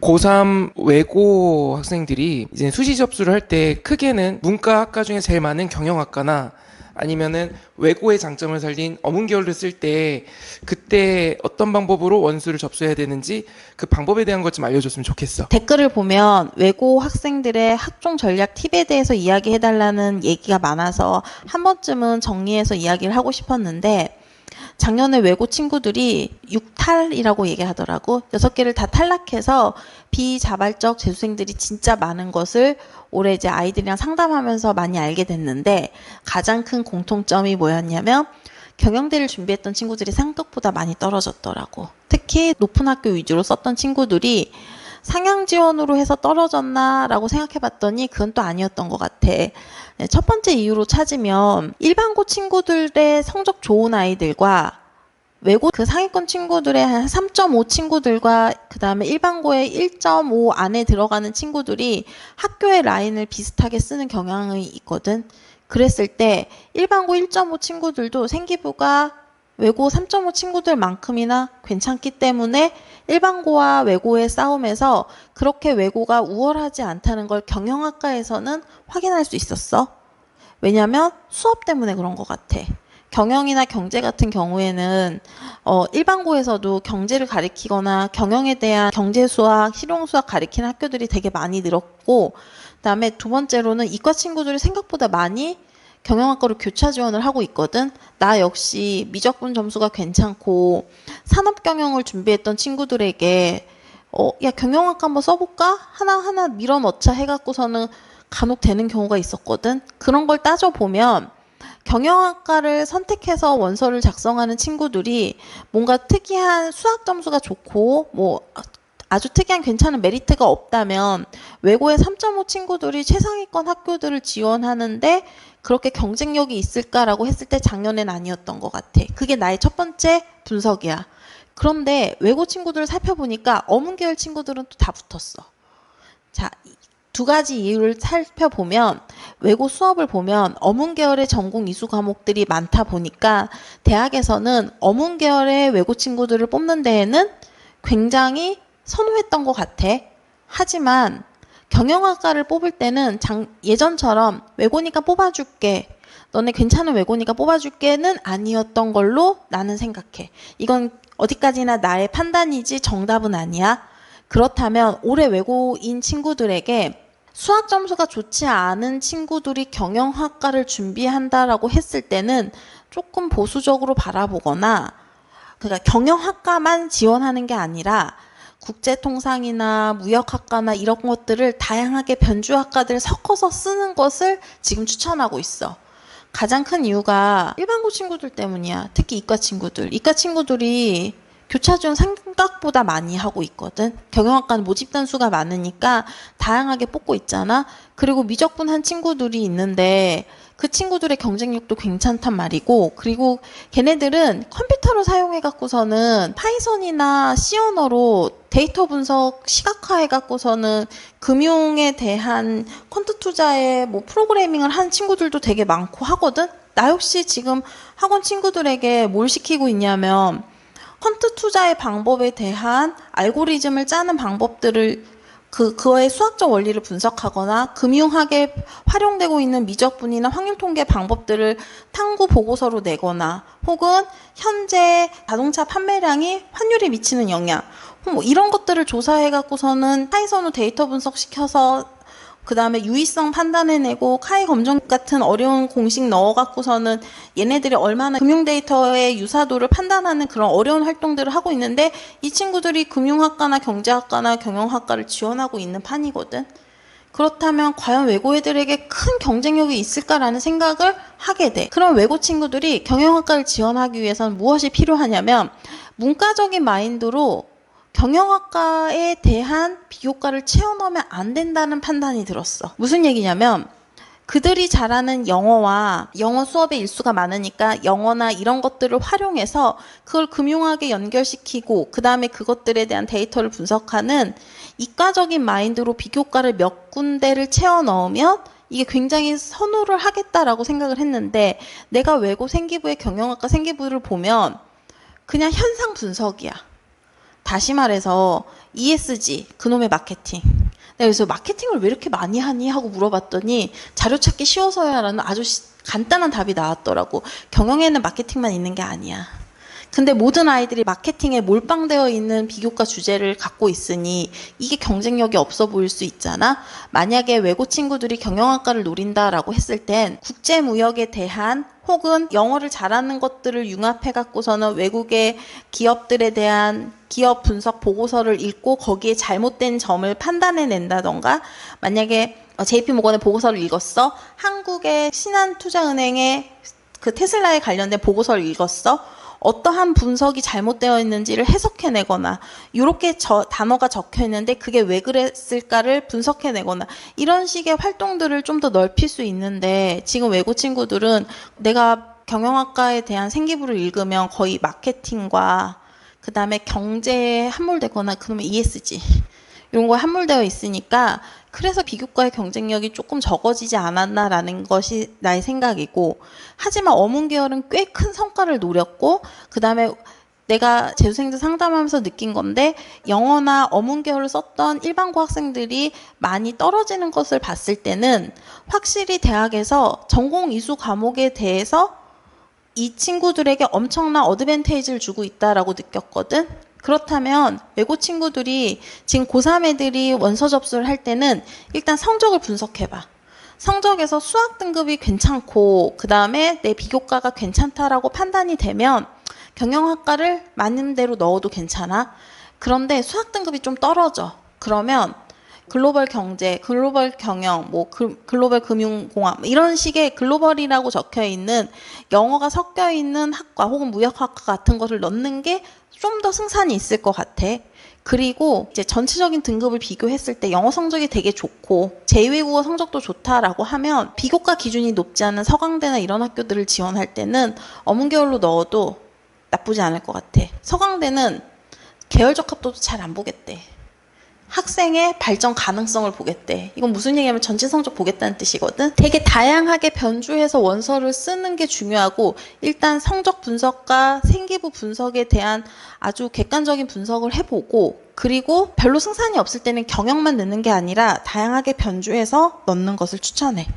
고3 외고 학생들이 이제 수시 접수를 할 때 크게는 문과학과 중에 제일 많은 경영학과나 아니면은 외고의 장점을 살린 어문계열을 쓸 때 그때 어떤 방법으로 원수를 접수해야 되는지 그 방법에 대한 것 좀 알려줬으면 좋겠어. 댓글을 보면 외고 학생들의 학종 전략 팁에 대해서 이야기해달라는 얘기가 많아서 한 번쯤은 정리해서 이야기를 하고 싶었는데, 작년에 외고 친구들이 6탈이라고 얘기하더라고. 6개를 다 탈락해서 비자발적 재수생들이 진짜 많은 것을 올해 이제 아이들이랑 상담하면서 많이 알게 됐는데, 가장 큰 공통점이 뭐였냐면 경영대를 준비했던 친구들이 생각보다 많이 떨어졌더라고. 특히 높은 학교 위주로 썼던 친구들이 상향 지원으로 해서 떨어졌나라고 생각해봤더니 그건 또 아니었던 것 같아. 첫 번째 이유로 찾으면 일반고 친구들의 성적 좋은 아이들과 외고 그 상위권 친구들의 한 3.5 친구들과 그 다음에 일반고의 1.5 안에 들어가는 친구들이 학교의 라인을 비슷하게 쓰는 경향이 있거든. 그랬을 때 일반고 1.5 친구들도 생기부가 외고 3.5 친구들만큼이나 괜찮기 때문에 일반고와 외고의 싸움에서 그렇게 외고가 우월하지 않다는 걸 경영학과에서는 확인할 수 있었어. 왜냐면 수업 때문에 그런 것 같아. 경영이나 경제 같은 경우에는 일반고에서도 경제를 가리키거나 경영에 대한 경제 수학, 실용 수학 가리키는 학교들이 되게 많이 늘었고, 그다음에 두 번째로는 이과 친구들이 생각보다 많이 경영학과로 교차 지원을 하고 있거든. 나 역시 미적분 점수가 괜찮고 산업경영을 준비했던 친구들에게 야 경영학과 한번 써볼까? 하나하나 밀어넣자 해갖고서는 간혹 되는 경우가 있었거든. 그런 걸 따져보면 경영학과를 선택해서 원서를 작성하는 친구들이 뭔가 특이한 수학 점수가 좋고 뭐 아주 특이한 괜찮은 메리트가 없다면 외고의 3.5 친구들이 최상위권 학교들을 지원하는데 그렇게 경쟁력이 있을까라고 했을 때 작년엔 아니었던 것 같아. 그게 나의 첫 번째 분석이야. 그런데 외고 친구들을 살펴보니까 어문계열 친구들은 또 다 붙었어. 자, 두 가지 이유를 살펴보면 외고 수업을 보면 어문계열의 전공 이수 과목들이 많다 보니까 대학에서는 어문계열의 외고 친구들을 뽑는 데에는 굉장히 선호했던 것 같아. 하지만 경영학과를 뽑을 때는 예전처럼 외고니까 뽑아줄게, 너네 괜찮은 외고니까 뽑아줄게는 아니었던 걸로 나는 생각해. 이건 어디까지나 나의 판단이지 정답은 아니야. 그렇다면 올해 외고인 친구들에게 수학 점수가 좋지 않은 친구들이 경영학과를 준비한다라고 했을 때는 조금 보수적으로 바라보거나, 그러니까 경영학과만 지원하는 게 아니라 국제통상이나 무역학과나 이런 것들을 다양하게 변주학과들 섞어서 쓰는 것을 지금 추천하고 있어. 가장 큰 이유가 일반고 친구들 때문이야. 특히 이과 친구들. 이과 친구들이 교차 지원 생각보다 많이 하고 있거든. 경영학과는 모집 단수가 많으니까 다양하게 뽑고 있잖아. 그리고 미적분한 친구들이 있는데 그 친구들의 경쟁력도 괜찮단 말이고, 그리고 걔네들은 컴퓨터를 사용해 갖고서는 파이썬이나 C 언어로 데이터 분석 시각화해 갖고서는 금융에 대한 퀀트 투자에 뭐 프로그래밍을 하는 친구들도 되게 많고 하거든. 나 역시 지금 학원 친구들에게 뭘 시키고 있냐면 퀀트 투자의 방법에 대한 알고리즘을 짜는 방법들을 그거의 수학적 원리를 분석하거나 금융학에 활용되고 있는 미적분이나 확률통계 방법들을 탐구 보고서로 내거나, 혹은 현재 자동차 판매량이 환율에 미치는 영향, 뭐 이런 것들을 조사해 갖고서는 파이썬으로 데이터 분석시켜서 그 다음에 유의성 판단해내고 카이 검정 같은 어려운 공식 넣어갖고서는 얘네들이 얼마나 금융 데이터의 유사도를 판단하는 그런 어려운 활동들을 하고 있는데, 이 친구들이 금융학과나 경제학과나 경영학과를 지원하고 있는 판이거든. 그렇다면 과연 외고 애들에게 큰 경쟁력이 있을까라는 생각을 하게 돼. 그럼 외고 친구들이 경영학과를 지원하기 위해서는 무엇이 필요하냐면 문과적인 마인드로 경영학과에 대한 비교과를 채워넣으면 안 된다는 판단이 들었어. 무슨 얘기냐면 그들이 잘하는 영어와 영어 수업의 일수가 많으니까 영어나 이런 것들을 활용해서 그걸 금융학에 연결시키고 그 다음에 그것들에 대한 데이터를 분석하는 이과적인 마인드로 비교과를 몇 군데를 채워넣으면 이게 굉장히 선호를 하겠다라고 생각을 했는데, 내가 외고 생기부의 경영학과 생기부를 보면 그냥 현상 분석이야. 다시 말해서 ESG, 그놈의 마케팅. 내가 그래서 마케팅을 왜 이렇게 많이 하니? 하고 물어봤더니 자료 찾기 쉬워서야 라는 아주 간단한 답이 나왔더라고. 경영에는 마케팅만 있는 게 아니야. 근데 모든 아이들이 마케팅에 몰빵되어 있는 비교과 주제를 갖고 있으니 이게 경쟁력이 없어 보일 수 있잖아. 만약에 외고 친구들이 경영학과를 노린다라고 했을 땐 국제무역에 대한 혹은 영어를 잘하는 것들을 융합해 갖고서는 외국의 기업들에 대한 기업 분석 보고서를 읽고 거기에 잘못된 점을 판단해 낸다던가, 만약에 JP모건의 보고서를 읽었어. 한국의 신한투자은행의 그 테슬라에 관련된 보고서를 읽었어. 어떠한 분석이 잘못되어 있는지를 해석해내거나, 이렇게 단어가 적혀 있는데 그게 왜 그랬을까를 분석해내거나, 이런 식의 활동들을 좀 더 넓힐 수 있는데, 지금 외고 친구들은 내가 경영학과에 대한 생기부를 읽으면 거의 마케팅과 그 다음에 경제에 함몰되거나 그러면 ESG 이런 거에 함몰되어 있으니까, 그래서 비교과의 경쟁력이 조금 적어지지 않았나라는 것이 나의 생각이고, 하지만 어문계열은 꽤 큰 성과를 노렸고, 그 다음에 내가 재수생들 상담하면서 느낀 건데, 영어나 어문계열을 썼던 일반고 학생들이 많이 떨어지는 것을 봤을 때는 확실히 대학에서 전공 이수 과목에 대해서 이 친구들에게 엄청난 어드밴테이지를 주고 있다라고 느꼈거든. 그렇다면 외고 친구들이 지금 고3 애들이 원서 접수를 할 때는 일단 성적을 분석해봐. 성적에서 수학 등급이 괜찮고 그 다음에 내 비교과가 괜찮다라고 판단이 되면 경영학과를 많은 데로 넣어도 괜찮아. 그런데 수학 등급이 좀 떨어져. 그러면 글로벌 경제, 글로벌 경영, 글로벌 금융공학 이런 식의 글로벌이라고 적혀 있는 영어가 섞여 있는 학과 혹은 무역학과 같은 것을 넣는 게 좀 더 승산이 있을 것 같아. 그리고 이제 전체적인 등급을 비교했을 때 영어 성적이 되게 좋고 제2외국어 성적도 좋다라고 하면 비교과 기준이 높지 않은 서강대나 이런 학교들을 지원할 때는 어문계열로 넣어도 나쁘지 않을 것 같아. 서강대는 계열적 합도도 잘 안 보겠대. 학생의 발전 가능성을 보겠대. 이건 무슨 얘기냐면 전체 성적 보겠다는 뜻이거든. 되게 다양하게 변주해서 원서를 쓰는 게 중요하고, 일단 성적 분석과 생기부 분석에 대한 아주 객관적인 분석을 해보고, 그리고 별로 승산이 없을 때는 경영만 넣는 게 아니라 다양하게 변주해서 넣는 것을 추천해.